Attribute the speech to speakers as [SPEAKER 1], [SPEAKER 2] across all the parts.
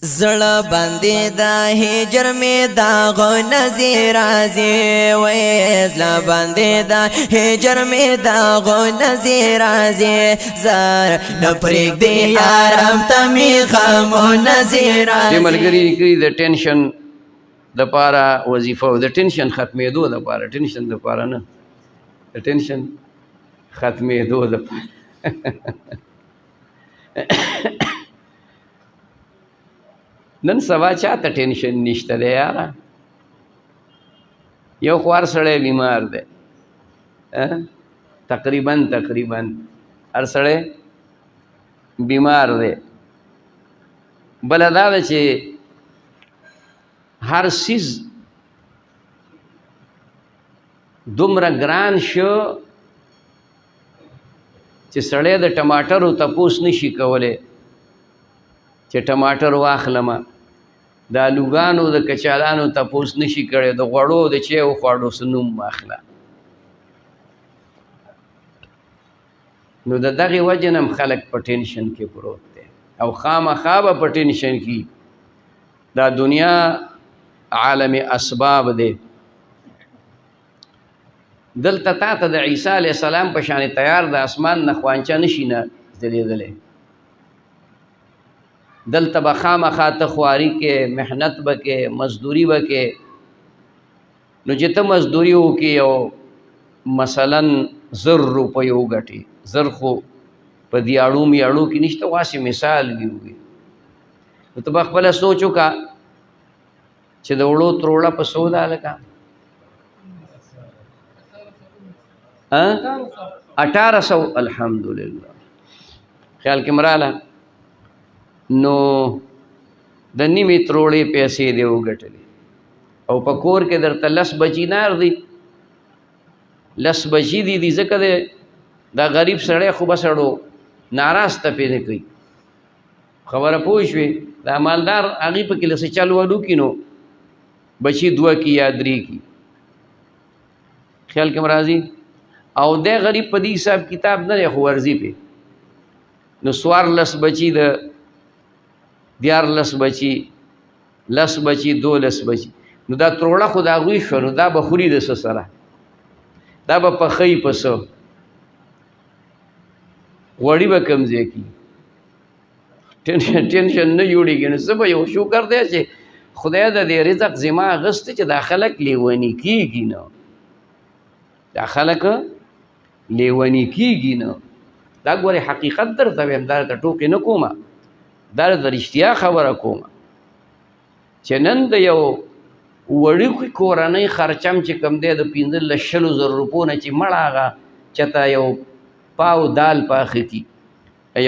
[SPEAKER 1] زړه باندې دا هجر می دا غو نظر ازي وې زړه باندې دا هجر می دا غو نظر ازي زار نپریک دی یارم تمی غم نظر ازي
[SPEAKER 2] دې ملګری کوي د ټینشن د پاره وظیفه او د ټینشن ختمېدو د پاره ټینشن د پاره نه د ټینشن ختمېدو د پاره نن سبا چاته ټینشن نشته دی یاره یو خوار سړی بیمار دی تقریبا هر سړی بیمار دی بله دا ده چې هر سیز دومره ګران شو چې سړی د ټماټرو تپوس نشي کولی چې ټماټر واخلمه د الوګانو د کچالانو تپوس نشي کړی د غوړو د چې وخوړو څه نوم واخله نو د دغې وجې نه هم خلک په ټینشن کې پروت دی او خامخا به په ټینشن کې دا دنیا عالم اسباب دی دلته تا ته د عیسی علیه السلام په شانې تیار د اسمان نه خوانچه نشي نه ځلېدلی دلته به خامخا ته خواري کې محنت به کې مزدوري به کې نو چې ته مزدوري وکړې او مثلا 100 روپۍ وګټې 100 خو په دیاړو میاړو کې نشته واسې مثال وي وي نو ته به خپله سوچ وکړه چې د وړو تروړه په څو ده هلکه 1800 الحمدلله خیال کې مراله نو د نیمې تروړې پیسې دې وګټلې او په کور کې درته 10 بچي نار دي 10 بچي دي ځکه دا غریب سړی خو به سړو ناراسته پې نه کوي خبره پوه شوې دا مالدار هغې پکې له څه چل وډو کي نو بچي 2 کی یا 3 کی خیال کې راځي او دی غریب په دې حساب کتاب نه دی خو ورځي پې نو 14 بچي د 14 بچي 10 بچي 12 بچي نو دا تروړه خو د هغوی شوه نو دا به خوري د څه سره دا به پخوي په څه غوړي به کوم ځای کي ټینشن نه جوړېږي نو څه به یو شکر دی چې خدای د دې رزق ذمه اخیستی چې دا خلک لیوني کېږي نه دا خلک لیوني کېږي نه دا ګورې حقیقت درته وایم دا درته ټوکې نه کومه دا د رښتیا خبره کومه چې نن د یو وړوکي کورنۍ خرچم چې کوم دی د 15,000 روپو نه چې مړه هغه چېرته یو پاو دال پاخه کي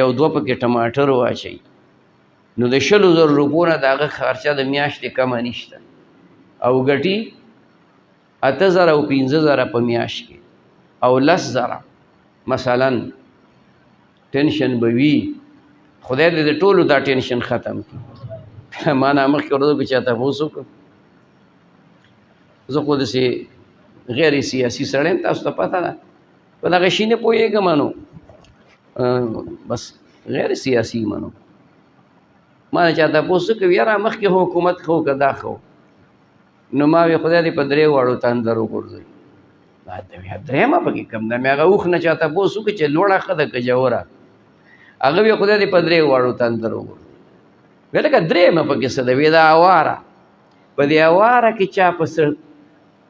[SPEAKER 2] یو 2 پکې ټماټر واچوي نو د 100,000 روپو نه د هغه خرچه د میاشتې کمه نشته او ګټي 8,000 او 15,000 په میاشت کې او 10,000 مثلا ټینشن به وي خدای دې د ټولو دا ټینشن ختم کړي ما نه مخکې ورته که چا تپوس وکړو زه خو داسې غیر سیاسي سړی یم تاسو ته پته ده په دغه شي نه پوهېږم نو بس غیر سیاسي منو ما نه چا تپوس وکړو یاره مخکې حکومت ښه که دا ښه نو ما وی خدای دې په 3 واړو تندر وغورځوي درېیمه پکې کم ده مې هغه اوښ نه چا تپوس وکړو چې لوړه ښه ده که جوړه هغه وی خدای دې په 3 واړو تندر وغورځوي وی لکه درېیمه پکې څه ده وی دا اواره په دې اواره کې چا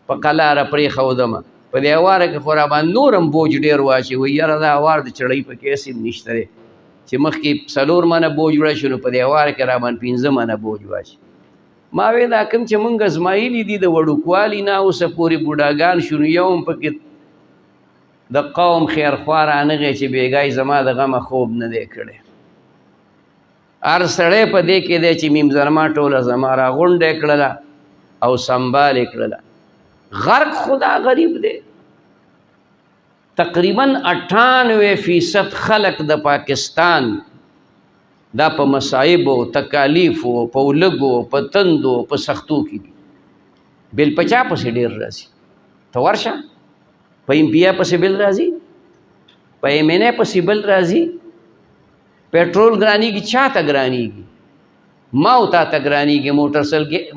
[SPEAKER 2] په قلاره پرېښودمه په دې اواره کې خو راباندې نور هم بوج ډېر واچوي یاره دا اوار د چړۍ پکې هسې هم نشته دی چې مخکې 4 منه بوج وړه شو نو په دې اواره کې راباندې 15 منه بوج واچي ما وی دا کوم چې مونږ ازمایلي دي د وړوکوالي نه اوسه پورې بوډاګان شو نو یو هم پکې د قوم خیرخوا رانغی چې بېګای زما د غمه خوب نه دی کړی هر سړی په دې کې دی چې میم زرما ټوله زما راغونډه یې کړله او سنبال یې کړله غرق خدا غریب دی تقریبا 98% خلق د پاکستان دا په مصائبو تکالیفو په لږو په تندو په سختو کې دي بل په چا پسې ډېر راځي ته ورشه په امپیا پسې بل راځي په MNA پسې بل راځي पेट्रोल ग्रानी की छा तक ग्रानी की ما او تا ته ګرانېږي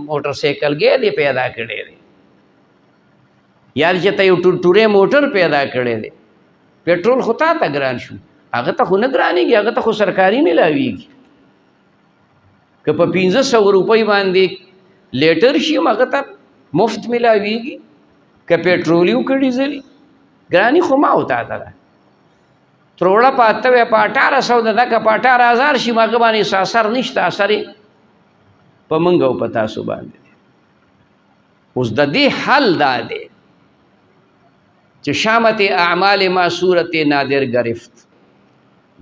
[SPEAKER 2] موټر سایکل ګې دی پیدا کړی دی یار چې ته یو ټورې موټر پیدا کړی دی پټرول خو تا ته ګران شو هغه ته خو نه ګرانېږي هغه ته خو سرکاري میلاویږي که په 1500 روپۍ باندې لیټر شي هغه ته مفت میلاویږي که پټرول یو که ډیزل ګراني خو ما او تا ته ده تروړه په 1800 ده که په 18000 شي هغه باندې اثر نشته اثر یې په موږ او په تاسو باندې اوس د دې حل دا دی چې شامت اعمال ما صورت نادر گرفت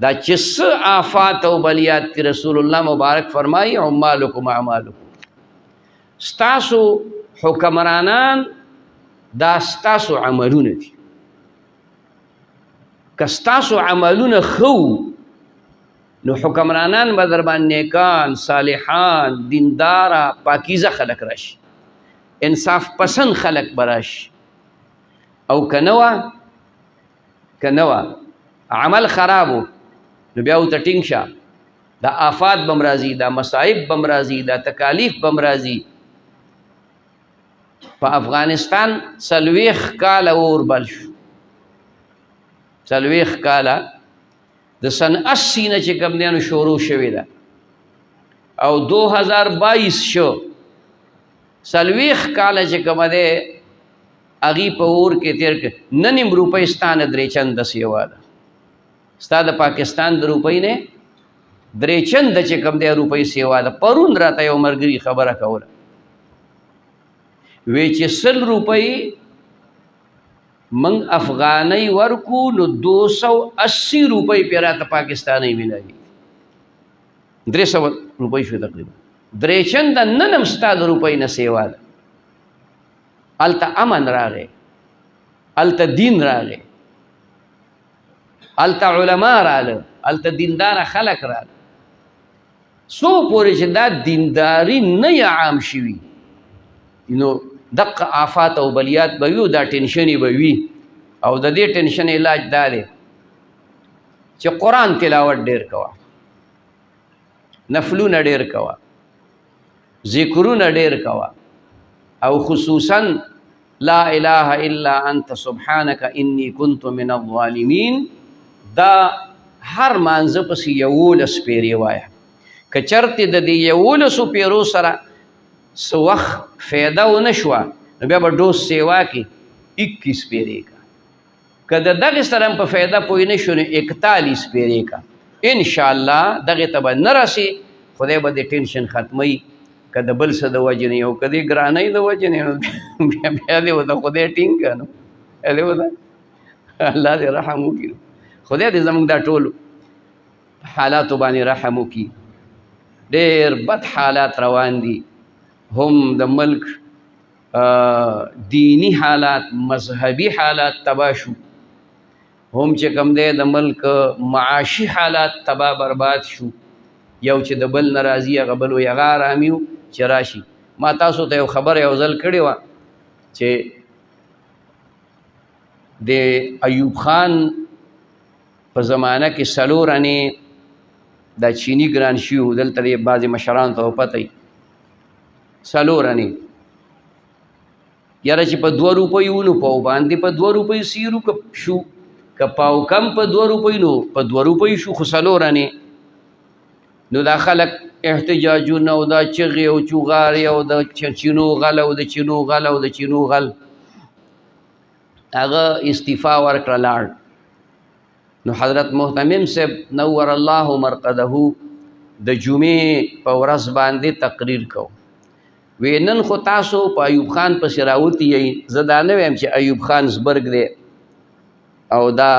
[SPEAKER 2] دا چې څه آفات او بلیات کې رسول الله مبارک فرمایي عمالکم اعمالکم ستاسو حکمرانان دا ستاسو عملونه دي که ستاسو عملونه خو نو حکمرانان به در باندې نیکان صالحان دینداره پاکیزه خلق راشي انصاف پسند خلق به راشي او کنوا عمل خرابو نو بیا ورته ټینګ شه دا آفات بم راځي دا مصائب بم راځي دا تکالیف بم راځي په افغانستان 40 کاله اور بل شو 40 کاله د سن 80 نه چې کوم دیانو شروع شوې ده او 2022 شو 40 کاله چې کوم ده اغي په اور کې تیر کې ننیم روپۍ ستانه درې چند سیوا ده ستا د پاکستان د روپۍ نه درې چند چې کوم دی روپۍ سیوا ده پرون راته یو مرګري خبره کوله وی چې 100 روپۍ من افغانی ورکو نو 280 روپۍ پیراته پاکستانی ملایي 300 روپۍ شو تقریبا درې چند ننم ستا د روپۍ نه سیوا ده الته امن راغی الته دین راغی الته علما راغله الته دیندار خلق راغله سو پورې چې دا دینداری نه عام شوي نو دغه آفات او بلیات به وي دا ټینشنې به وي او د دې ټینشن علاج دا دی چې قرآن تلاوت ډېر کوه نفلونه ډېر کوه ذکرونه ډېر کوه او خصوصا لا اله الا انت سبحانك اني كنت من الظالمين دا هر مانځه پسې 11 پیرې وایه که چرته د دې 11 پیرو سره څه وخت فایده ونه شوه نو بیا به ډوز سیوا کې 21 پیرې کا که د دغې سره هم په فایده پوه نه شو نو 41 پیرې کا انشاءالله دغې ته به نه رسي خدای به دې ټینشن ختموي که د بل څه د وجې نه او که دې ګرانۍ د وجې نه نو بیا دې ورته خدای ټینګ کړه نو دې ورته الله دې رحم وکړي خدای دې زموږ دا ټول حالاتو باندې رحم وکړي ډېر بد حالات روان دي هم د ملک دینی حالات مذهبي حالات تباه شو هم چې کوم دی د ملک معاشي حالات تباه برباد شو یو چې د بل ناراضي هغه بل وي هغه ارامي و چې راشي ما تاسو ته یو خبره یو ځل کړې وه چې د ایوب خان په زمانه کې 4 انې دا چینی ګران شي و دلته د بعضې مشرانو ته پته وي 4 انې یاره چې په 2 روپۍ ونو پاو باندې په 2 روپۍ سیرو شو که پاو کم په 2 روپۍ نو په 2 روپۍ شو خو 4 انې نو دا خلک احتجاجونه او دا چغې او چوغارې او د چینو غل او د چینو غل او د چینو غل هغه استعفا ورکړه لاړ نو حضرت محتمم صاحب نور الله مرقده د جمعې په ورځ باندې تقریر کو وی نن خو تاسو په ایوب خان پسې راوتي یئ زه دا نه ویم چې ایوب خان زبرګ دی او دا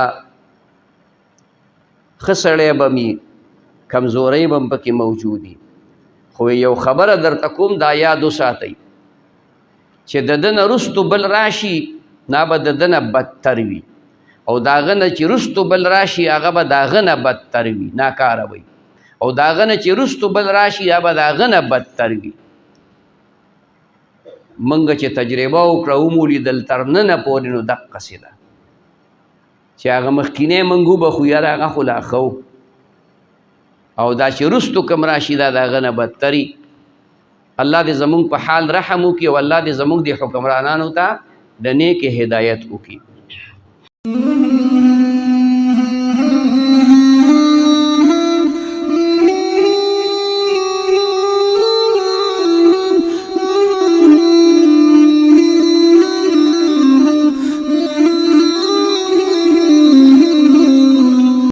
[SPEAKER 2] ښه سړی به مي کمزورۍ به هم پکې موجودي خو یو خبره درته کوم دا یاد وساتئ چې د ده نه رستو بل راشي نه به د ده نه بدتر وي او د هغه نه چې رستو بل راشي هغه به د هغه نه بدتر وي ناکاره وي او د هغه نه چې رستو بل راشي هغه به د هغه نه بدتر وي موږ چې تجربه وکړه ومولیدل تر ننه پورې نو دقسې ده چې هغه مخکینی موږ وبخو یاره هغه خو لا ښه او دا چې رستو کم راشي دا د هغه نه بدتري. الله دې زمونږ په حال رحم وکړي او الله دې زمونږ د حکمرانانو ته د نیکې هدایت وکړي.